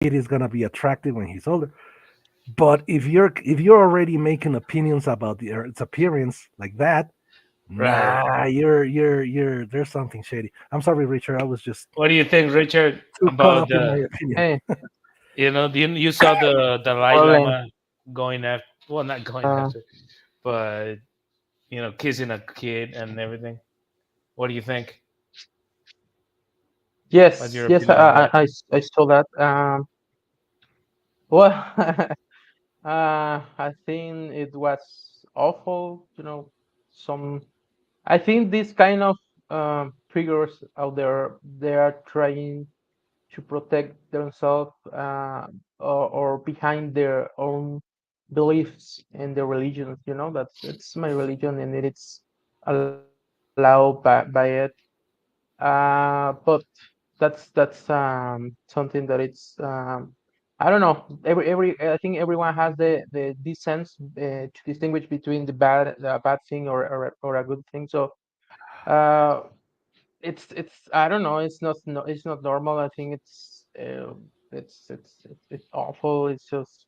kid is gonna be attractive when he's older. But if you're already making opinions about its appearance like that, Right. nah, you're there's something shady. I'm sorry, Richard. I was just What do you think, Richard, too caught about up in my the opinion. Hey, you saw the Dalai Orlin. Lama going after, well, not going Uh, after, but kissing a kid and everything. What do you think? What's yes, your yes, opinion on that? I saw that. Well, I think it was awful. Some. I think this kind of figures out there, they are trying to protect themselves, or behind their own beliefs and their religions. That's it's my religion, and it's allowed by it. But that's something that it's, I don't know. Every I think everyone has the this sense, to distinguish between the bad thing, or a good thing. So uh, it's I don't know. It's not normal. I think it's awful. It's just,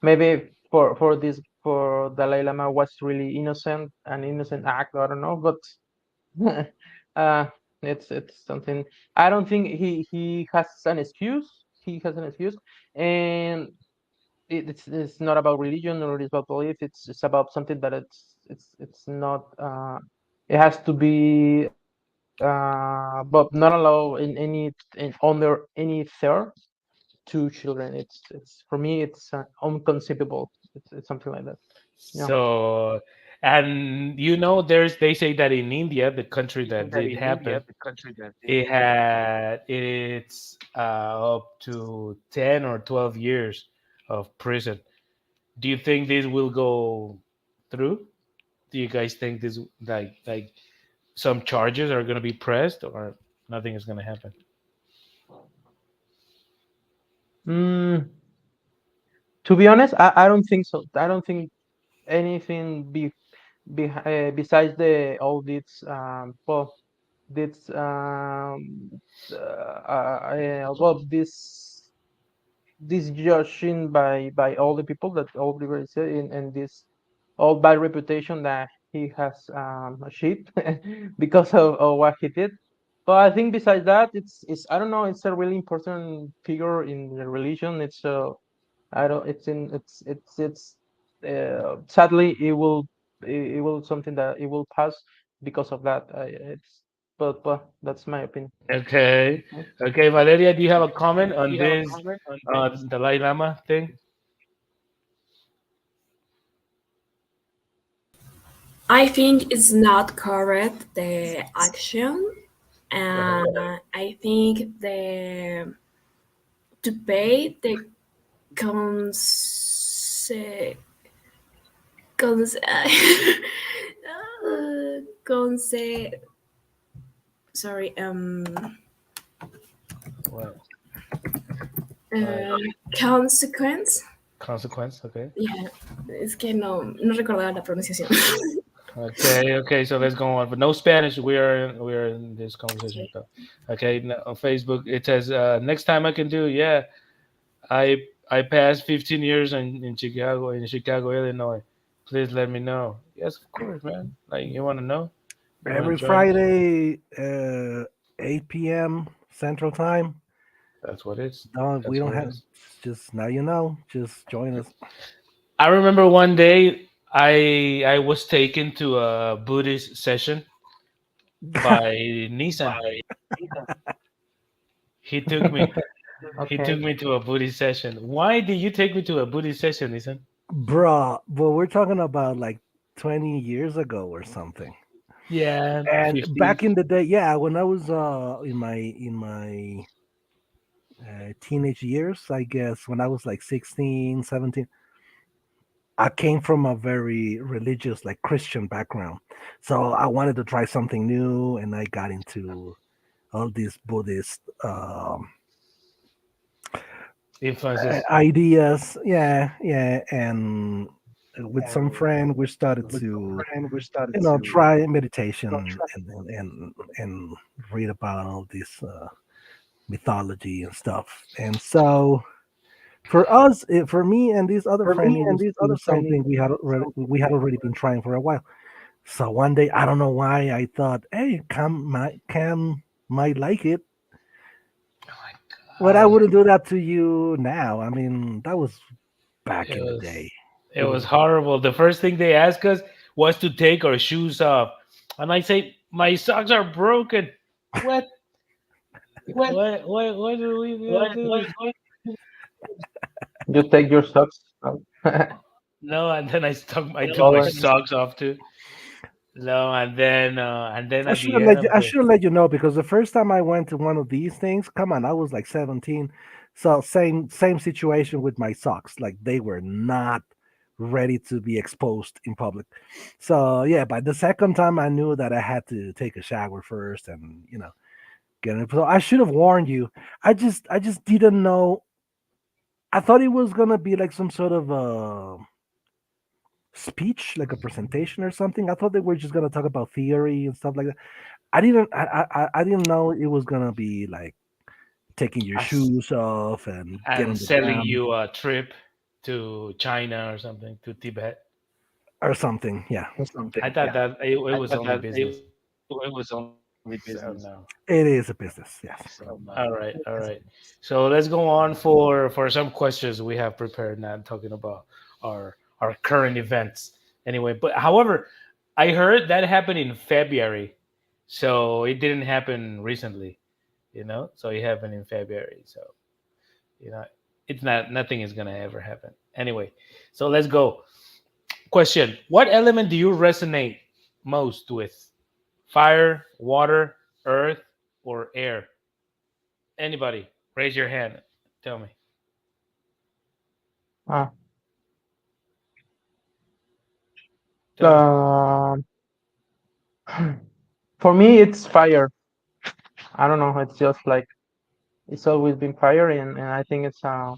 maybe for Dalai Lama was really innocent, an innocent act. I don't know, but uh, it's something. I don't think he has an excuse. He has an excuse, and it's not about religion, or it's about belief. It's about something that it's not. It has to be, but not allow under any third to children. It's for me. It's unconceivable. It's something like that. Yeah. So, and there's they say that in India, the country that did happen, it's up to 10 or 12 years of prison. Do you think this will go through? Do you guys think this, like some charges are going to be pressed, or nothing is going to happen? Mm, to be honest, I don't think so. I don't think anything besides the all these, this well, this judging by all the people, that all the very say, and this all bad reputation that he has achieved because of what he did. But I think besides that, it's I don't know. It's a really important figure in the religion. It's I don't. It's in. It's. Sadly, it will something that it will pass because of that. But that's my opinion. Okay. Mhm. Okay, Valeria, do you have a comment on this Dalai Lama thing? I think it's not correct the action, Uh-huh. and I think the to pay the cons cons cons sorry What? Like uh, consequence. consequence? Okay. Yeah, es que no recordaba la pronunciación. Okay, okay, so let's go on. But no Spanish. We are in this conversation. So, okay, on Facebook it says next time I can do. Yeah, I passed 15 years in Chicago, Illinois. Please let me know. Yes, of course, man. Like you want to know? You want Every to join us? Friday, 8 p.m. Central Time. That's what it's. Don't we That's don't what it have is. just now you know. Just join us. I remember one day I was taken to a Buddhist session by Nissan. He took me. He took Okay. me to a Buddhist session. Why did you take me to a Buddhist session, Nissan? Bruh, but we're talking about like 20 years ago or something. Yeah, And 50. back in the day, yeah, when I was in my teenage years, I guess, when I was like 16, 17, I came from a very religious, like Christian background. So I wanted to try something new, and I got into all these Buddhist Influences. ideas. Yeah, yeah. And with some friend, we started to, try meditation and read about all these. mythology and stuff. And so for us, for me and this other friend, it was something we had already been trying for a while. So one day, I don't know why, I thought, hey, Cam might like it, Oh my but I god. wouldn't do that to you now. I mean, that was back It in the was day. it was horrible. The first thing they asked us was to take our shoes off. And I say, my socks are broken. What? What do we do? You take your socks out. No, and then I took my Or socks off too. No, and then I at should the have end let you. of I the should let you know, because the first time I went to one of these things, come on, I was like 17. So same situation with my socks. Like, they were not ready to be exposed in public. So yeah, by the second time, I knew that I had to take a shower first, and get it. So I should have warned you. I just didn't know. I thought it was gonna be like some sort of speech, like a presentation or something. I thought they were just gonna talk about theory and stuff like that. I didn't know it was gonna be like taking your as- shoes off and get and on the selling ground you a trip to China or something, to Tibet. or something. Yeah, I thought that it was only business. So no. it is a business. Yes. All right, all right. So let's go on for some questions we have prepared now, talking about our current events. Anyway, but however, I heard that happened in February, so it didn't happen recently. So it happened in February. So you know, it's not nothing is gonna ever happen. Anyway, so let's go. Question: What element do you resonate most with? Fire, water, earth, or air? Anybody, raise your hand. Tell me. uh, Tell me. um, for me, it's fire. I don't know. It's just like it's always been fire, and I think it's I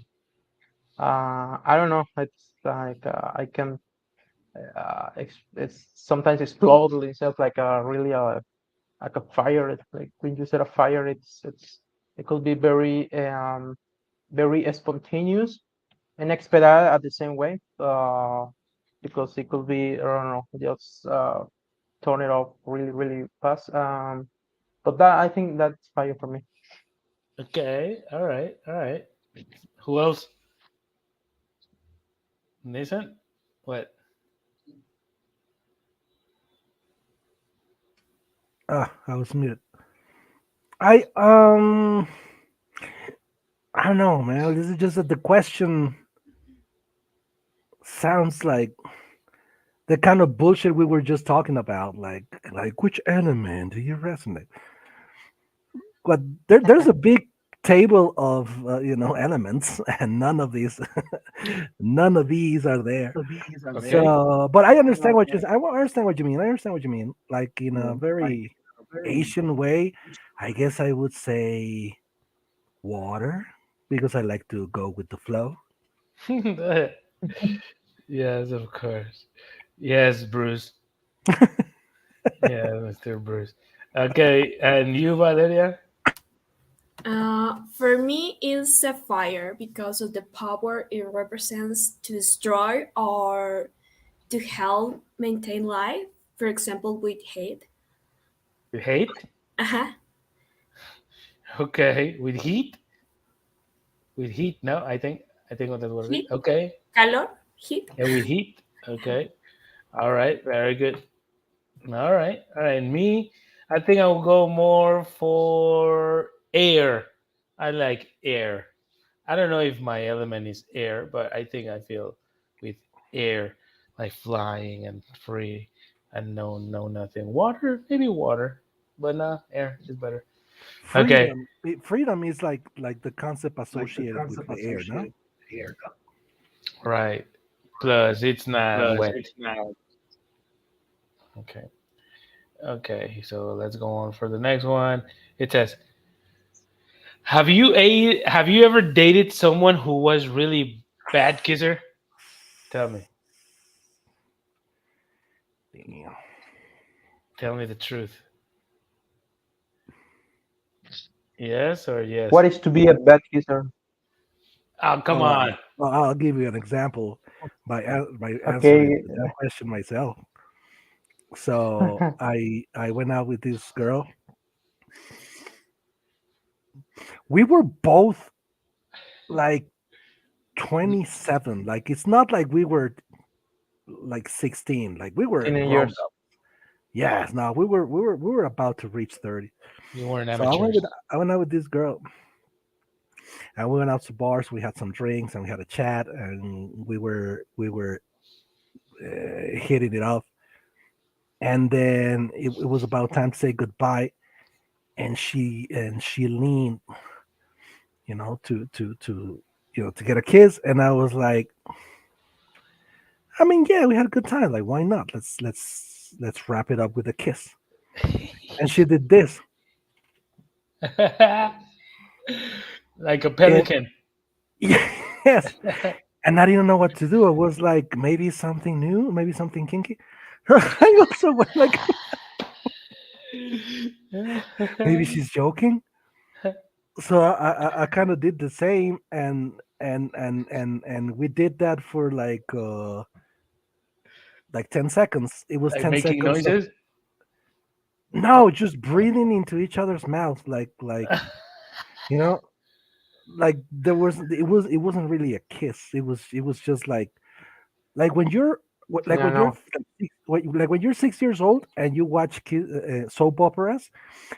don't know. It's like I can it's sometimes explode itself like a really like a fire. It's like when you said a fire, it could be very spontaneous and expedite at the same way. Because it could be, I don't know, just turn it off really fast. But that I think that's fire for me. Okay. All right. All right. Who else? Nathan? What? I was muted. I I don't know, man. This is just that the question sounds like the kind of bullshit we were just talking about. Like which element do you resonate? But there's a big table of elements, and none of these are there. Okay. So, but I understand what you mean. I understand what you mean. Like, in a very Asian way, I guess I would say water, because I like to go with the flow. Yes, of course. Yes, Bruce. Yeah, Mr. Bruce. Okay, and you, Valeria? For me, it's a fire because of the power it represents to destroy or to help maintain life. For example, with hate. You hate? Uh-huh. Okay. With heat? With heat? No, I think that's what it is. Heat, Okay. calor, heat. Yeah, with heat. Okay. All right. Very good. All right. All right. Me, I think I will go more for air. I like air. I don't know if my element is air, but I think I feel with air, like flying and free and no nothing. Water, maybe water, but no, air is better. Okay. Freedom is like the concept associated with the air, no? Right. Plus, it's not wet. Okay. Okay. So let's go on for the next one. It says, Have you ever dated someone who was really bad kisser? Tell me. Damn. Tell me the truth. Yes or yes? What is to be a bad kisser? Oh, come Oh, on. well, I'll give you an example by answering Okay. that question myself. So I went out with this girl. We were both like 27. Like it's not like we were like 16. Like we were grown Teenagers. up. Yes, no, we were about to reach 30. You weren't So I went amateurs. with I went out with this girl, and we went out to bars. We had some drinks and we had a chat, and we were hitting it off. And then it was about time to say goodbye, and she leaned, to get a kiss, and I was like, I mean, yeah, we had a good time. Like, why not? Let's wrap it up with a kiss. And she did this, Like a and pelican. yes, and I didn't know what to do. I was like, maybe something new, maybe something kinky. I also went like, maybe she's joking. So I kind of did the same, and we did that for like 10 seconds. It was Like 10 making seconds of noises. no, just breathing into each other's mouth, you know, like it wasn't really a kiss. It was just like when you're like Yeah, when you're no. like when you're 6 years old and you watch soap operas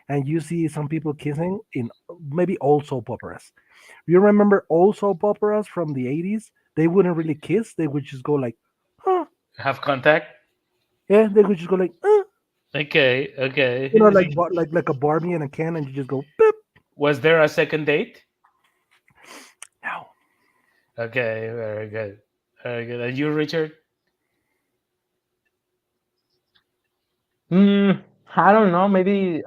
and you see some people kissing in maybe old soap operas. You remember old soap operas from the 80s? They wouldn't really kiss. They would just go like, huh. Have contact. Yeah, they would just go like, Okay, okay. like a Barbie and a Ken, and you just go, beep. Was there a second date? No. Okay, very good. Very good. And you, Richard? Mm, I don't know. Maybe.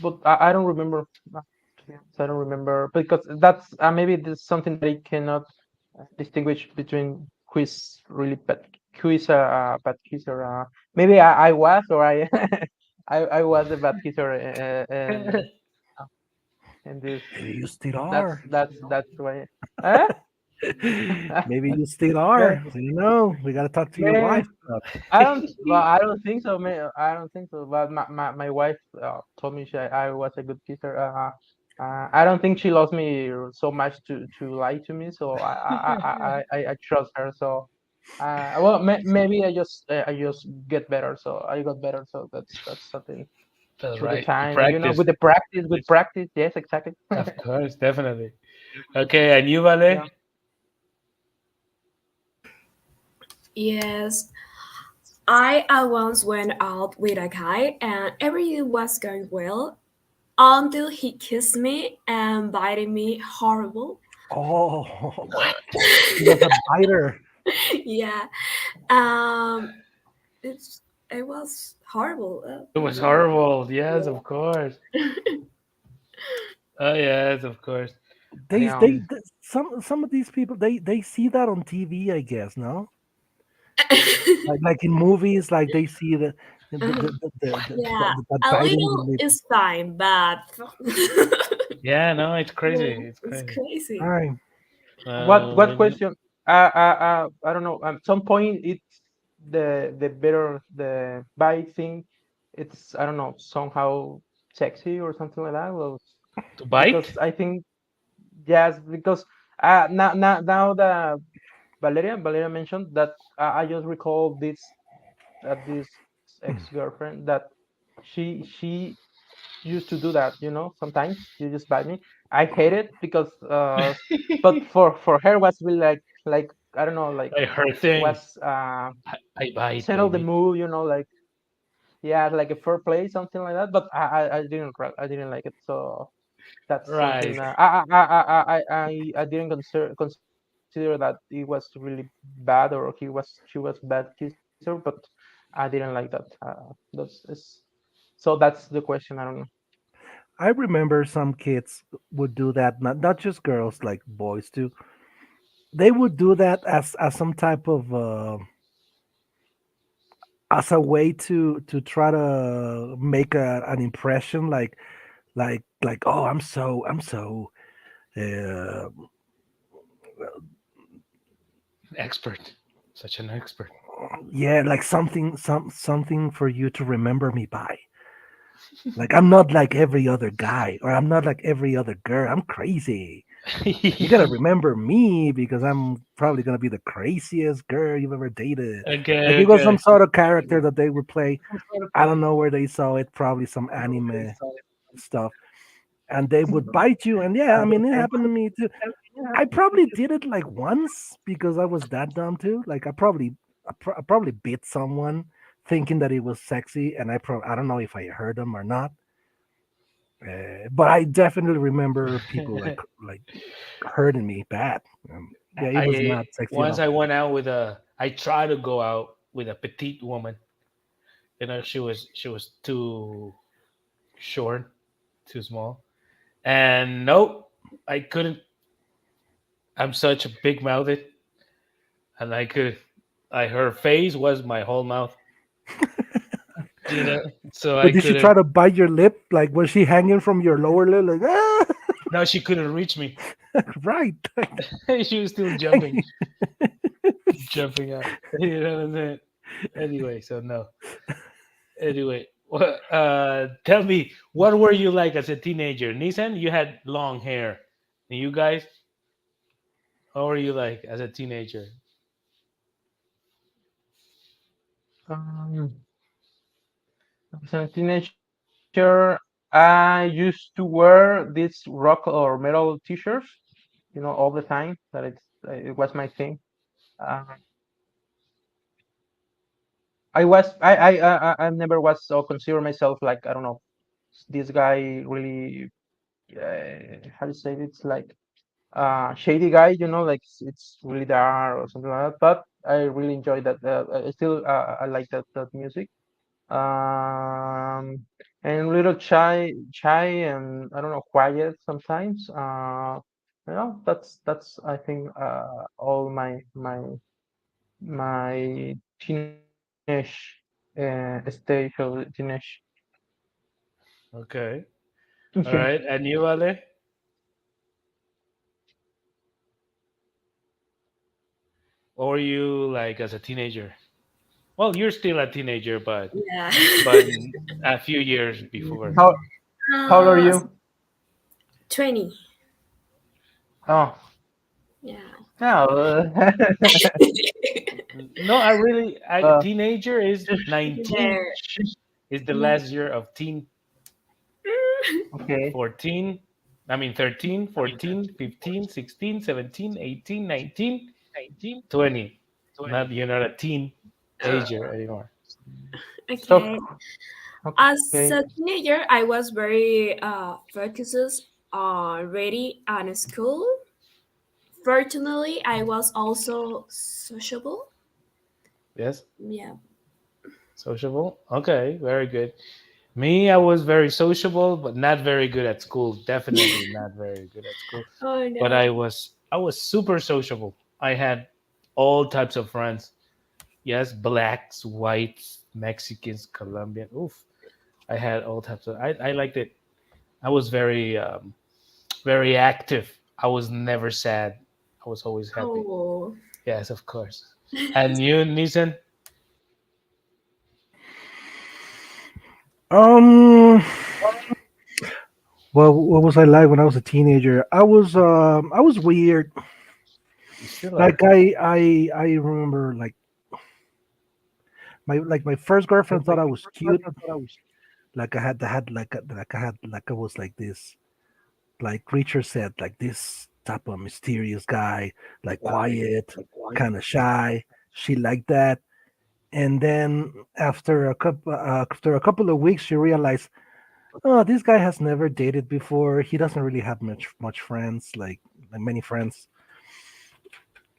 But I don't remember. To be honest, I don't remember because that's maybe there's something that I cannot distinguish between who is a bad kisser. Maybe I was or I I was a bad kisser in this. Maybe you still That's are. that's that's why. Eh? Maybe you still May- are. So, we got to talk to your may- wife. I don't. Well, I don't think so. I don't think so. But my wife told me I was a good kisser. I don't think she loves me so much to lie to me. So I trust her. So well, maybe I just get better. So I got better. So that's something That's through the right. You time. practice. With the practice. With practice. Yes, exactly. Of course, definitely. Okay, and you, Vale? Yeah. Yes, I once went out with a guy and everything was going well until he kissed me and bited me horrible. Oh, What? he was a biter. Yeah, um, it's it was horrible. It was horrible. Yes, of course. Oh, yes, of course. Yeah. Some of these people they see that on TV, I guess. No, Yeah. like in movies, like they see the A biting the little lip. is fine, but Yeah, no, it's crazy. yeah, It's it's crazy. All crazy. right. What question? I don't know. At some point, it's the better the bite thing. It's I don't know somehow sexy or something like that. Well, To bite? because I think yes, because now that Valeria mentioned that I just recall this ex girlfriend that she used to do that. Sometimes you just bite me. I hate it because but for her was really like I don't know like Like her thing. was I bite, settle the baby. mood, like yeah, like a fair play, something like that. But I didn't like it, so that's something Right. I didn't consider that it was really bad or she was bad kisser, but I didn't like that. That's is so that's the question. I don't know. I remember some kids would do that, not just girls, like boys too. They would do that as some type of as a way to try to make an impression, like oh, I'm so uh, Expert, such an expert. yeah, like something for you to remember me by. Like I'm not like every other guy, or I'm not like every other girl. I'm crazy. You gotta remember me because I'm probably gonna be the craziest girl you've ever dated. Like Okay, it was some okay. sort of character that they would play. I don't know where they saw it, probably some anime stuff. And they would bite you. And yeah, I mean, it happened to me too. I probably did it like once because I was that dumb too. Like I probably bit someone thinking that it was sexy, and I don't know if I heard them or not. But I definitely remember people like hurting me bad. Yeah, it was I not sexy at once all. I went out with a. I tried to go out with a petite woman. She was too short, too small, and nope, I couldn't. I'm such a big mouthed, and I could. I her face was my whole mouth, so But I did she try couldn't. to bite your lip? Like was she hanging from your lower lip? Like ah, No, she couldn't reach me. right. She was still jumping out. You know what I'm saying? Anyway, so no. Anyway, tell me, what were you like as a teenager? Nissan, you had long hair. And you guys, how were you like as a teenager? Um, as a teenager, I used to wear these rock or metal t-shirts, all the time. It was my thing. Uh, I never was so consider myself like I don't know this guy really how to say it? It's like shady guy, like it's really dark or something like that. But I really enjoy that. I still I like that music. Um, and little shy, and I don't know, quiet sometimes. That's I think all my teenage stage of teenage. Okay. All right. And you, Ale? What were you like as a teenager? Well, you're still a teenager, Yeah. but a few years before. How old are uh, you? 20. Oh, Yeah. no. No, I uh, teenager is There. 19, is the mm, last year of teen. okay. 14, I mean 13, 14, 15, 16, 17, 18, 19, 20. Not you're not a teen ager anymore. So Okay. As okay. a teenager, I was very focused on ready and school. Fortunately, I was also sociable. Yes, Yeah. sociable. Okay, very good. Me, I was very sociable, but not very good at school. Definitely not very good at school. Oh But no. I was super sociable. I had all types of friends. Yes, blacks, whites, Mexicans, Colombian. Oof, I had all types of. I liked it. I was very active. I was never sad. I was always happy. Oh. Yes, of course. And you, Nissan? Um, well, what was I like when I was a teenager? I was weird. You still are. Like I remember my first girlfriend thought I was cute. Like I had like I was like this, like Richard said, like this type of mysterious guy, like quiet, kind of shy. She liked that. And then after a couple of weeks, she realized, oh, this guy has never dated before. He doesn't really have much friends, like many friends.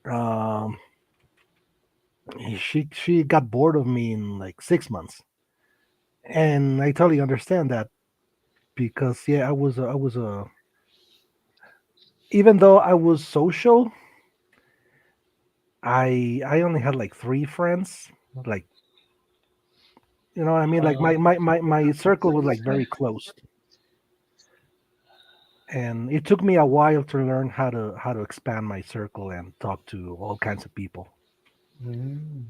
Um, she got bored of me in like 6 months, and I totally understand that because yeah, I was a even though I was social, I only had like three friends, like You know what I mean? Like my circle was like very close, and it took me a while to learn how to expand my circle and talk to all kinds of people. Mm,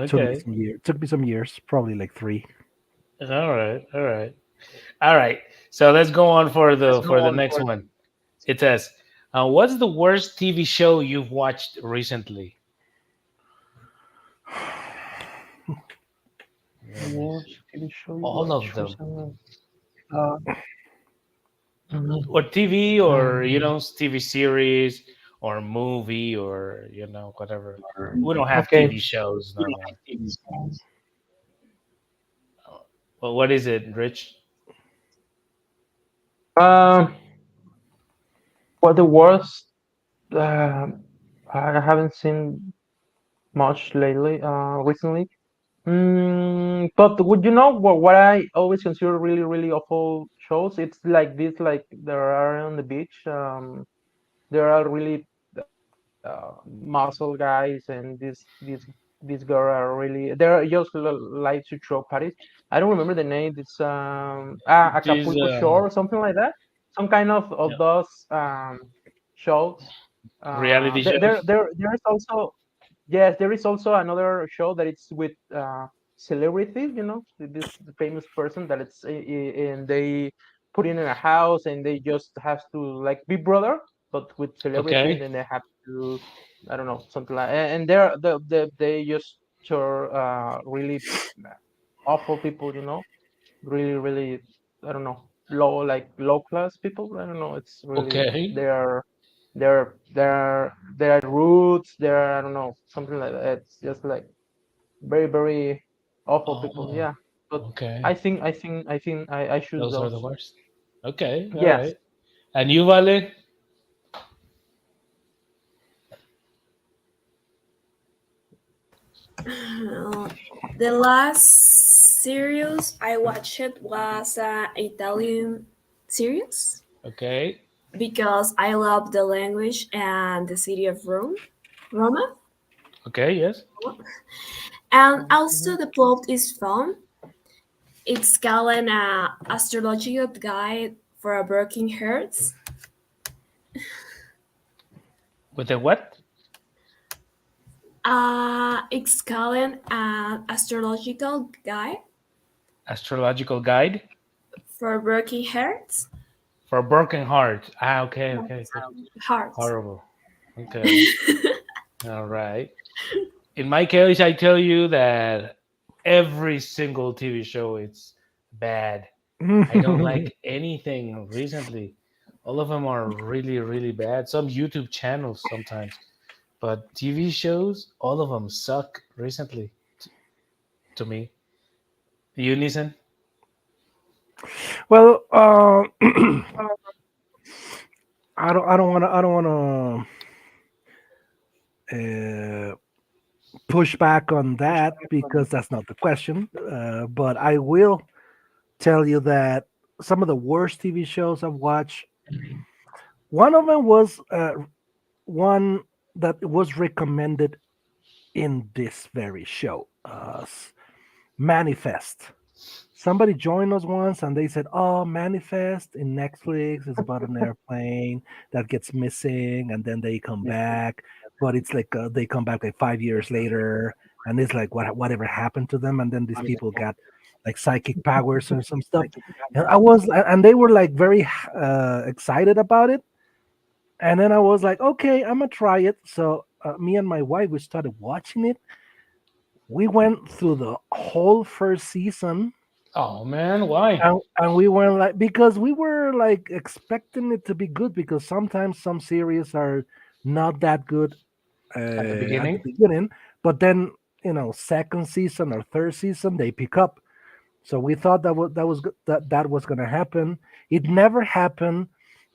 Took me okay. some years. Took me some years, probably like three. All right. All right. All right. So let's go on for the next one. It says, "What's the worst TV show you've watched recently?" Really? Watch TV show you All of watch them, recently. Uh, mhm. or TV, or Um, TV series, or movie, or whatever. We don't have okay. TV shows no more. Well, what is it, Rich? Um, what the worst? Um, I haven't seen much lately. Recently. But would you know what I always consider really really awful shows? It's like this, like there are on the beach. There are really muscle guys, and this girl are really they're just like to throw parties. I don't remember the name. It's These Acapulco Shore or something like that. Some kind yeah, of those shows. reality shows. There's also yes, there is also another show that it's with celebrities. You know, this famous person that and they put in a house and they just have to like Big Brother, but with celebrity, and Okay. then they have to I don't know something like and they're they just show really awful people. You know, really really I don't know low class people. I don't know. It's really Okay. they're roots. They're I don't know something like that. It's just like very very awful people. Oh, Yeah, but okay. I choose Those are those. the worst. Okay. All Yes. right. And you, Vale? The last series I watched was an Italian series Okay. because I love the language and the city of Roma. Okay. Yes. And Mhm. also the plot is fun. It's called an astrological guide for a broken hearts. With a what? It's called an astrological guide Astrological guide for broken hearts. for a broken heart. Ah. Okay. Okay. Okay. Hearts. Horrible. Okay. All right. In my case, I tell you that every single TV show it's bad. I don't like anything recently. All of them are really, really bad. Some YouTube channels sometimes, but TV shows, all of them suck recently to me. You, Nissan? Well, I don't want to push back on that because that's not the question. But I will tell you that some of the worst TV shows I've watched. One of them was one that was recommended in this very show. Manifest. Somebody joined us once and they said, "Oh, Manifest in Netflix is about an airplane that gets missing and then they come back, but it's like they come back like 5 years later, and it's like whatever happened to them, and then these people got like psychic powers or some stuff." And they were like very excited about it, and then I was like, "Okay, I'm gonna try it." So me and my wife we started watching it. We went through the whole first season, Oh man, why? and we were like, because we were like expecting it to be good, because sometimes some series are not that good At the at the beginning? beginning, but then second season or third season they pick up. So we thought that was going to happen. It never happened.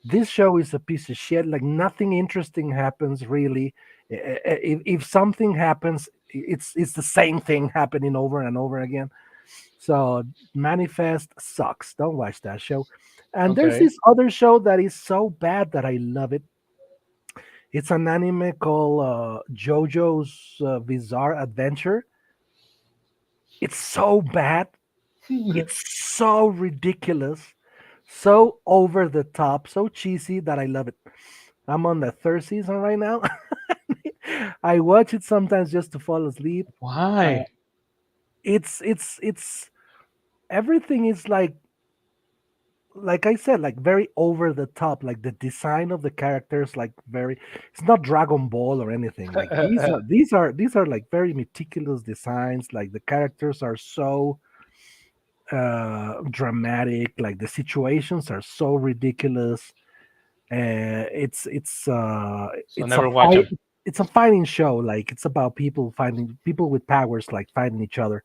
This show is a piece of shit. Like nothing interesting happens really. If something happens, it's the same thing happening over and over again. So Manifest sucks. Don't watch that show. And there's Okay. this other show that is so bad that I love it. It's an anime called JoJo's Bizarre Adventure. It's so bad. It's so ridiculous, so over the top, so cheesy that I love it. I'm on the third season right now. I watch it sometimes just to fall asleep. Uh, Why? it's everything is like I said, like very over the top. Like the design of the characters, like very. It's not Dragon Ball or anything. Like these are like very meticulous designs. Like the characters are so dramatic. Like the situations are so ridiculous. So It's a never watch fight. them. It's a fighting show. Like it's about people fighting people with powers, like fighting each other.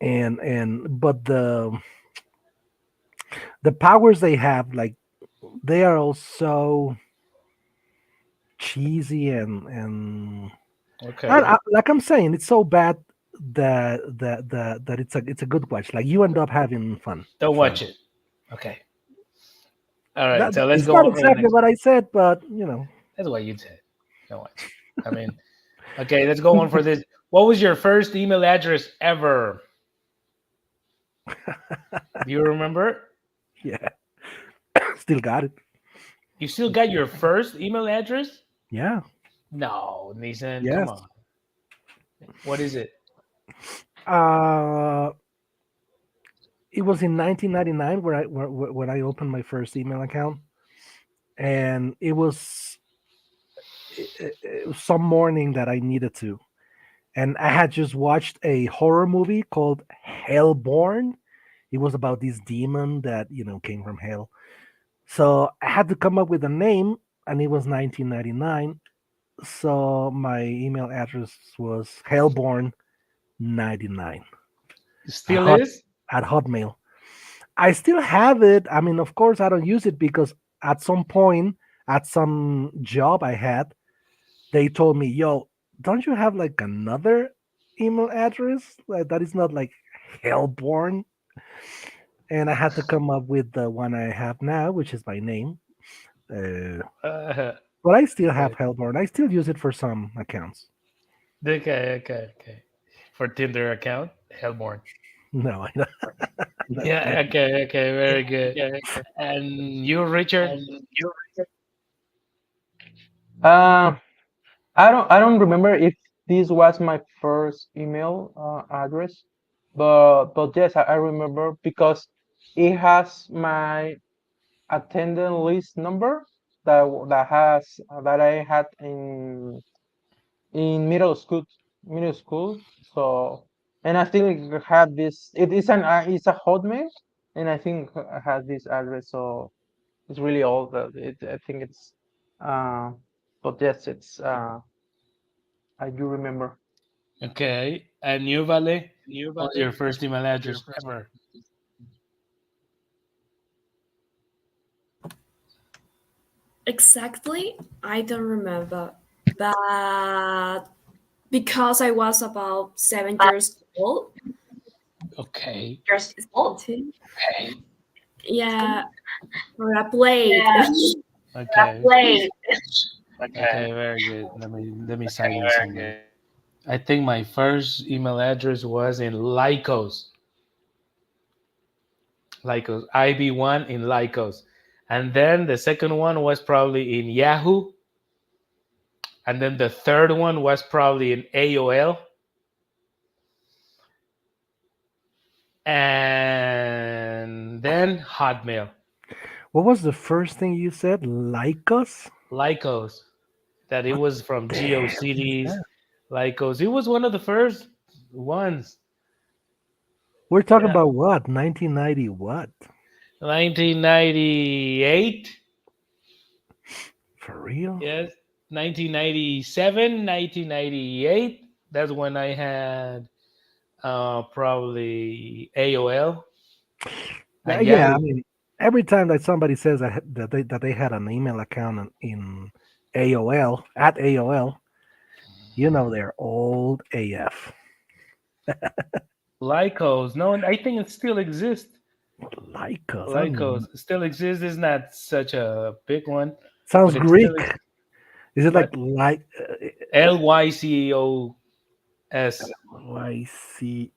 And but the powers they have, like they are all so cheesy and Okay. like I'm saying, it's so bad that it's a good watch. Like you end up having Don't fun. watch it. Okay. All right. That, So let's it's go not on for the exactly next. what I said, but That's what you said. Don't watch it. I mean, okay. Let's go on for this. What was your first email address ever? Do you remember? yeah, still got it. You still got your first email address? Yeah, No, Nissan. Come yes. on. What is it? Uh, it was in 1999 when I opened my first email account, and it was some morning that I needed to, and I had just watched a horror movie called Hellborn. It was about this demon that came from hell. So I had to come up with a name, and it was 1999. So my email address was Hellborn99 at, Still is? Hotmail. I still have it. I mean, of course, I don't use it because at some point, at some job I had, they told me, "Yo, don't you have like another email address like, that is not like Hellborn?" And I had to come up with the one I have now, which is my name. Uh, Uh, but I still have okay. Hellborn. I still use it for some accounts. Okay. For Tinder account, Hellborn. No, I don't. Yeah. Okay. Very good. And you, Richard? Uh, I don't remember if this was my first email address, but yes, I remember because it has my attendance list number that I had in middle school. So, and I think I had this. It's a Hotmail, and I think I had this address. So it's really old. I think it's uh, but yes, it's I do remember. Okay. And you, Vale? What was your first email address ever? Exactly, I don't remember, but because I was about 7 years old, Okay. I think, yeah, or a plate. Okay. Okay. Very good. Let me cite this somewhere. I think my first email address was in Lycos. Lycos. IB1 in Lycos. And then the second one was probably in Yahoo. And then the third one was probably in AOL. And then Hotmail. What was the first thing you said? Like us? Lycos. That it was from The hell is GeoCities. that? Lycos. It was one of the first ones. We're talking Yeah. about what? 1990 what? 1998. For real? Yes. 1997, 1998. That's when I had probably AOL and Yeah, Yahoo. I mean, every time that somebody says that they had an email account in AOL at AOL, they're old AF. Lycos. No, I think it still exists. Like us. I don't know. Lycos still exists. It's not such a big one, Sounds but it still Greek. exists. Is it What? like LYCOS. YC?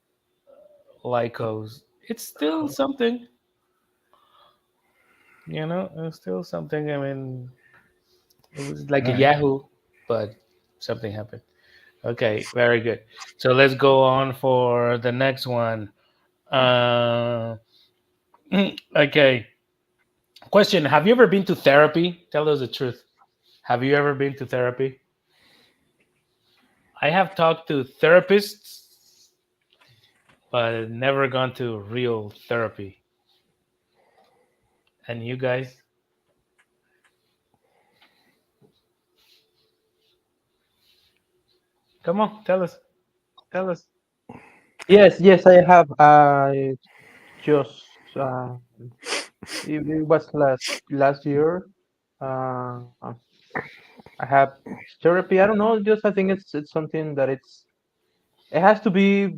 Lycos. It's still something, it's still something. I mean, it was like All a right. Yahoo, but something happened. Okay, very good. So let's go on for the next one. Uh, okay. Question: have you ever been to therapy? Tell us the truth. Have you ever been to therapy? I have talked to therapists, but never gone to real therapy. And you guys, come on, tell us. Tell us. Yes, I have. I just it was last year. Uh, I have therapy. I don't know. Just I think it's something that it has to be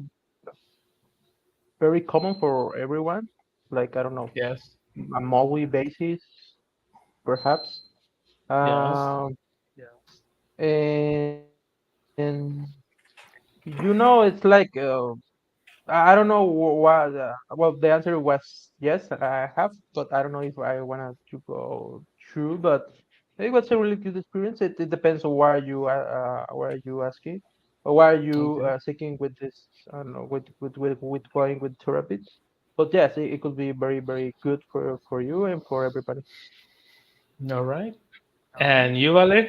very common for everyone. Like I don't know, Yes. a monthly basis, perhaps. Yes. Um, and it's like I don't know what. Well, the answer was yes, I have, but I don't know if I wanted to go through. But it was a really good experience. It depends on why are you asking, or why are you Okay. seeking with this. I don't know with going with therapy. But yes, it could be very good for you and for everybody. All right. And you, Ale?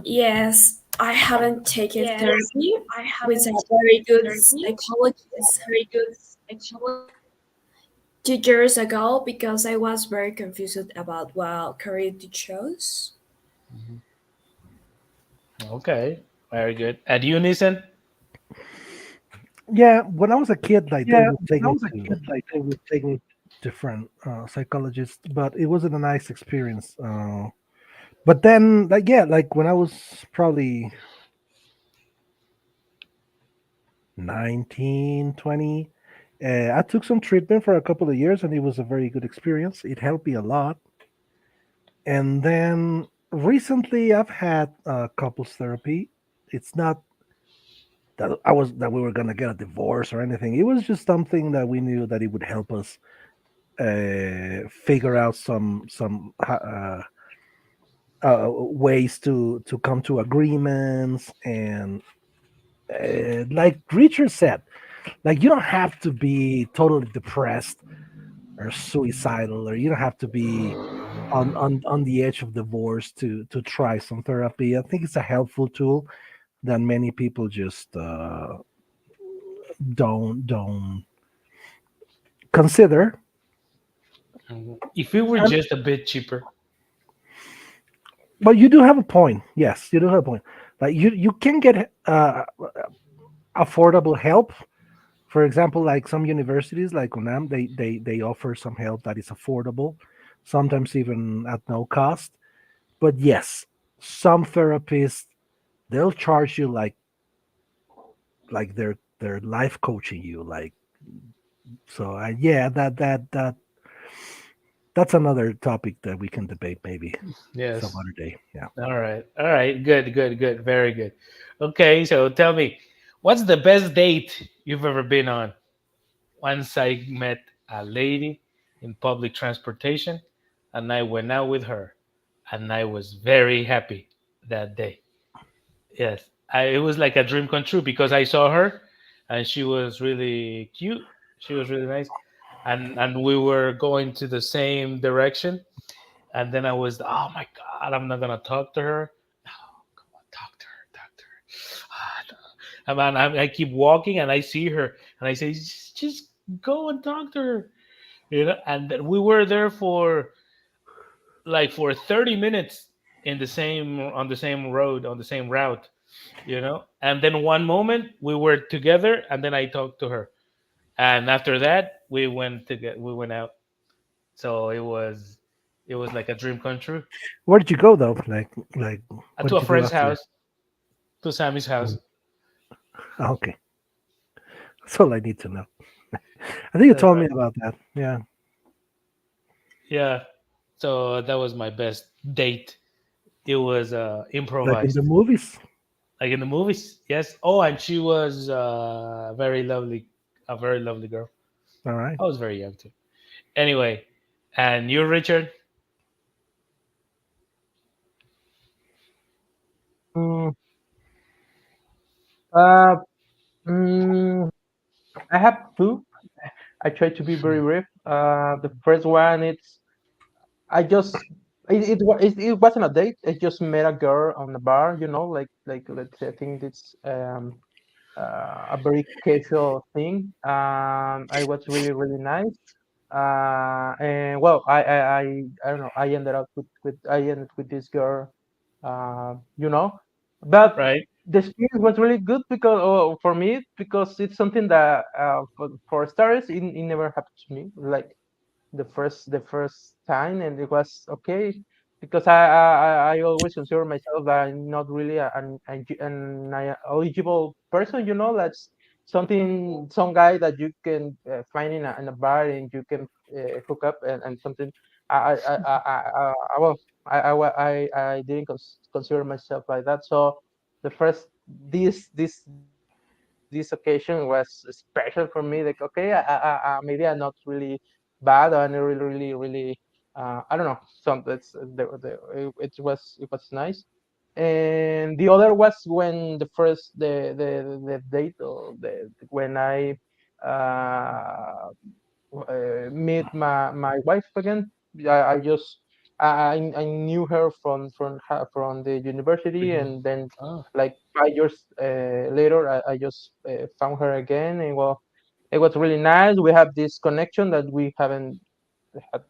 Yes, I haven't taken therapy with a very good psychologist 2 years ago because I was very confused about what career to choose. Mhm. Okay. Very good. And you, Nissan? Yeah, when I was a kid, like they Yeah, would when take I me was a to kid, like they would take me. different psychologists, but it wasn't a nice experience. But then, like yeah, like when I was probably 19, 20, I took some treatment for a couple of years, and it was a very good experience. It helped me a lot. And then recently, I've had couples therapy. It's not that we were gonna get a divorce or anything. It was just something that we knew that it would help us figure out some ways to come to agreements, and like Richard said, like you don't have to be totally depressed or suicidal, or you don't have to be on the edge of divorce to try some therapy. I think it's a helpful tool that many people just don't consider. Mhm. If it were And, just a bit cheaper. but you do have a point. Yes, you do have a point. Like you can get affordable help. For example, like some universities like UNAM, they offer some help that is affordable, sometimes even at no cost. But yes, some therapists, they'll charge you like they're life coaching you, like. So yeah, that's another topic that we can debate maybe some Yes. other day. Yeah. All right. All right. Good, good, good. Very good. Okay. So tell me, what's the best date you've ever been on? Once I met a lady in public transportation and I went out with her and I was very happy that day. Yes. It was like a dream come true because I saw her and she was really cute. She was really nice. And we were going to the same direction. And then I was, oh my God, I'm not going to talk to her. No, come on, talk to her, talk to her. Ah, no. I keep walking and I see her and I say, just go and talk to her. And then we were there for like for 30 minutes in the same on the same road on the same route, and then one moment we were together and then I talked to her, and after that we went out. So it was like a dream come true. Where did you go though? Like what To did a you do friend's after? house, to Sammy's house. Oh, okay, that's all I need to know. I think you That's told me right. about that. Yeah. Yeah. So that was my best date. It was Like in improvised, the movies. like in the movies. Yes. Oh, and she was very lovely, a very lovely girl. All right. I was very young too. Anyway, and you, Richard? Mm, uh, mm, I have two. I try to be very brief. The first one, I just it wasn't a date. I just met a girl on the bar. Like let's say I think it's a very casual thing. I was really really nice. And well, I don't know. I ended up I ended with this girl. You know, but Right. the experience was really good because for me because it's something that for starters it never happened to me. Like the first time, and it was okay because I always consider myself that I'm not really an eligible person. That's some guy that you can find in a bar and you can hook up and something. Well, I didn't consider myself like that. So the first this occasion was special for me. Like, okay, maybe I'm not really bad, or I'm really I don't know. It was nice. And the other was when the date, or when I uh, meet my wife again. I just I knew her from the university, and then Oh, like 5 years later, I just found her again, and well, it was really nice. We have this connection that we haven't had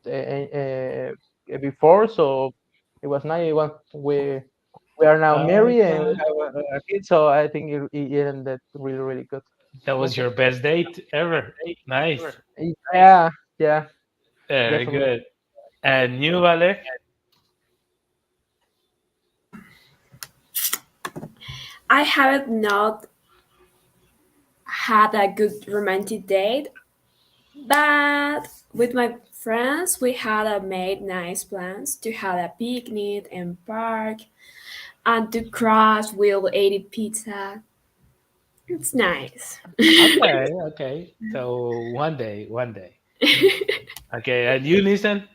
before, so it was nice. We are now married and we okay. have a kid, so I think it ended really really good. That was Okay. your best date ever. Nice. Yeah, yeah, Very definitely. good. And you, Vale? I haven't not had a good romantic date, but with my friends we had made nice plans to have a picnic and park and to crash while eating pizza. It's nice. Okay, okay. So one day. Okay, and you, Nissan?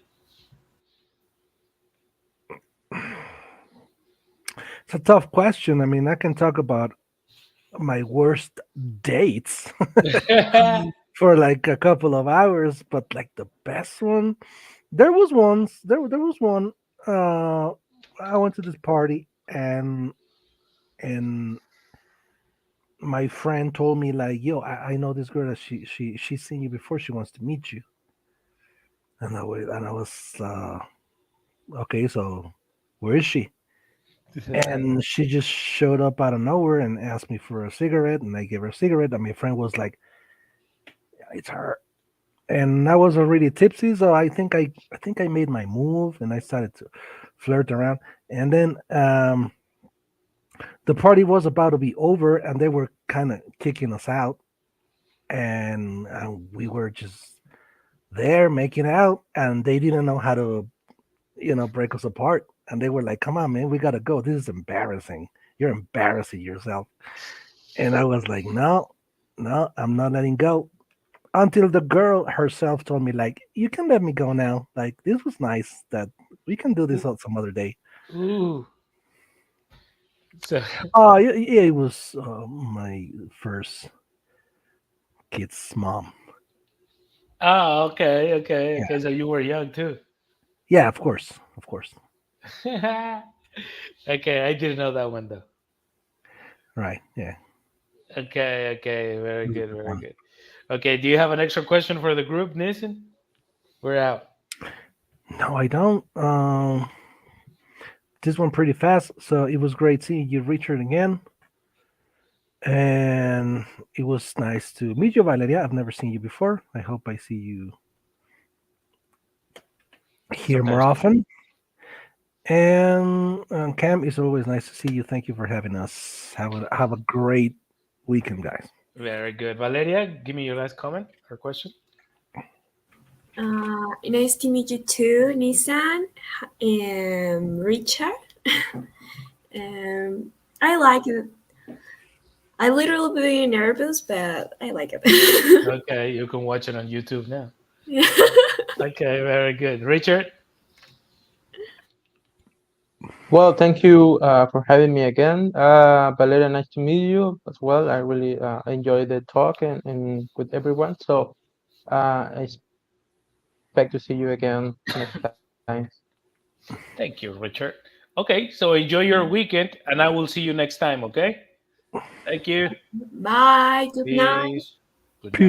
It's a tough question. I mean, I can talk about my worst dates for like a couple of hours, but like the best one, there was one. Uh, I went to this party, and my friend told me like, "Yo, I know this girl that she's seen you before. She wants to meet you." And I was okay. So where is she? And she just showed up out of nowhere and asked me for a cigarette, and I gave her a cigarette. And my friend was like, "It's her." And I was already tipsy, so I think I made my move, and I started to flirt around. And then the party was about to be over, and they were kind of kicking us out, and we were just there making out, and they didn't know how to, break us apart. And they were like, "Come on, man, we gotta go. This is embarrassing. You're embarrassing yourself." And I was like, "No, no, I'm not letting go." Until the girl herself told me, like, "You can let me go now. Like, this was nice. That we can do this on some other day." Ooh. So, Oh, yeah, yeah, it was my first kid's mom. okay, okay, Yeah, okay. So you were young too. yeah, of course, of course. Okay, I didn't know that one though. Right, yeah. Okay, okay, very Really good, good very one. good. Okay, do you have an extra question for the group, Nathan? We're out. No, I don't. This one pretty fast. So it was great seeing you, Richard, again, and it was nice to meet you, Valeria. I've never seen you before. I hope I see you here more Sometimes. often. And Cam, it's always nice to see you. Thank you for having us. Have a great weekend, guys. Very good. Valeria, give me your last comment or question. Nice to meet you too, Nissan and Richard. I like it. I literally be nervous, but I like it. Okay, you can watch it on YouTube now. Yeah. Okay, very good. Richard? Well, thank you for having me again. Valeria, nice to meet you as well. I really enjoyed the talk and with everyone. So I expect to see you again next time. Thank you, Richard. Okay, so enjoy your weekend, and I will see you next time, okay? Thank you. Bye. Good night. Peace. Good Peace. night.